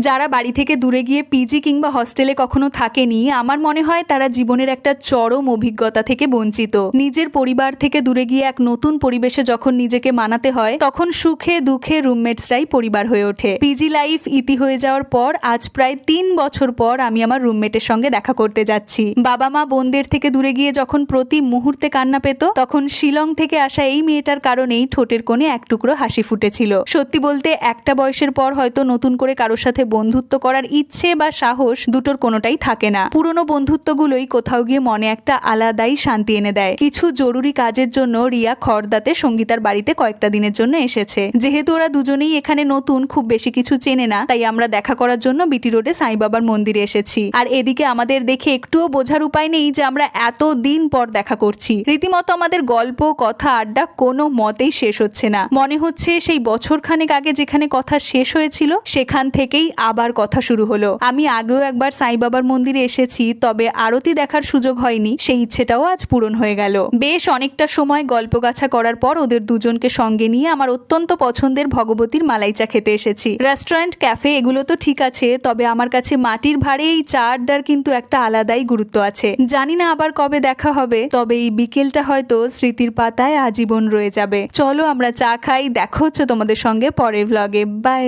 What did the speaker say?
যারা বাড়ি থেকে দূরে গিয়ে পিজি কিংবা হস্টেলে কখনো থাকেনি, আমার মনে হয় তারা জীবনের একটা চরম অভিজ্ঞতা থেকে বঞ্চিত। নিজের পরিবার থেকে দূরে গিয়ে এক নতুন পরিবেশে যখন নিজেকে মানাতে হয়, তখন সুখে দুঃখে রুমমেটসরাই পরিবার হয়ে ওঠে। পিজি লাইফ ইতি হয়ে যাওয়ার পর আজ প্রায় 3 বছর পর আমি আমার রুমমেটের সঙ্গে দেখা করতে যাচ্ছি। বাবা মা বোনদের থেকে দূরে গিয়ে যখন প্রতি মুহূর্তে কান্না পেত, তখন শিলং থেকে আসা এই মেয়েটার কারণেই ঠোঁটের কোণে এক টুকরো হাসি ফুটেছিল। সত্যি বলতে একটা বয়সের পর হয়তো নতুন করে কারোর সাথে বন্ধুত্ব করার ইচ্ছে বা সাহস দুটোর কোনোটাই থাকে না। পুরনো বন্ধুত্বগুলোই কোথাও গিয়ে মনে একটা আলাদাই শান্তি এনে দেয়। কিছু জরুরি কাজের জন্য রিয়া খড়দাতে সঙ্গীতার বাড়িতে কয়েকটা দিনের জন্য এসেছে। যেহেতু ওরা দুজনেই এখানে নতুন, খুব বেশি কিছু চেনে না, তাই আমরা দেখা করার জন্য বিটি রোডে সাই বাবার মন্দিরে এসেছি। আর এদিকে আমাদের দেখে একটুও বোঝার উপায় নেই যে আমরা এত দিন পর দেখা করছি। রীতিমতো আমাদের গল্প কথা আড্ডা কোনো মতেই শেষ হচ্ছে না। মনে হচ্ছে সেই বছরখানেক আগে যেখানে কথা শেষ হয়েছিল সেখান থেকেই আবার কথা শুরু হলো। আমি আগেও একবার সাই বাবার মন্দিরে এসেছি, তবে আরতি দেখার সুযোগ হয়নি। সেই ইচ্ছেটাও আজ পূরণ হয়ে গেল। বেশ অনেকটা সময় গল্পগাছা করার পর ওদের দুজনকে সঙ্গে নিয়ে আমার অত্যন্ত পছন্দের ভগবতীর মালাই চা খেতে এসেছি। রেস্টুরেন্ট ক্যাফে এগুলো তো ঠিক আছে, তবে আমার কাছে মাটির ভাড়ে এই চা আড্ডার কিন্তু একটা আলাদাই গুরুত্ব আছে। জানি না আবার কবে দেখা হবে, তবে এই বিকেলটা হয়তো স্মৃতির পাতায় আজীবন রয়ে যাবে। চলো আমরা চা খাই। দেখা হচ্ছে তোমাদের সঙ্গে পরের ভ্লগে। বাই।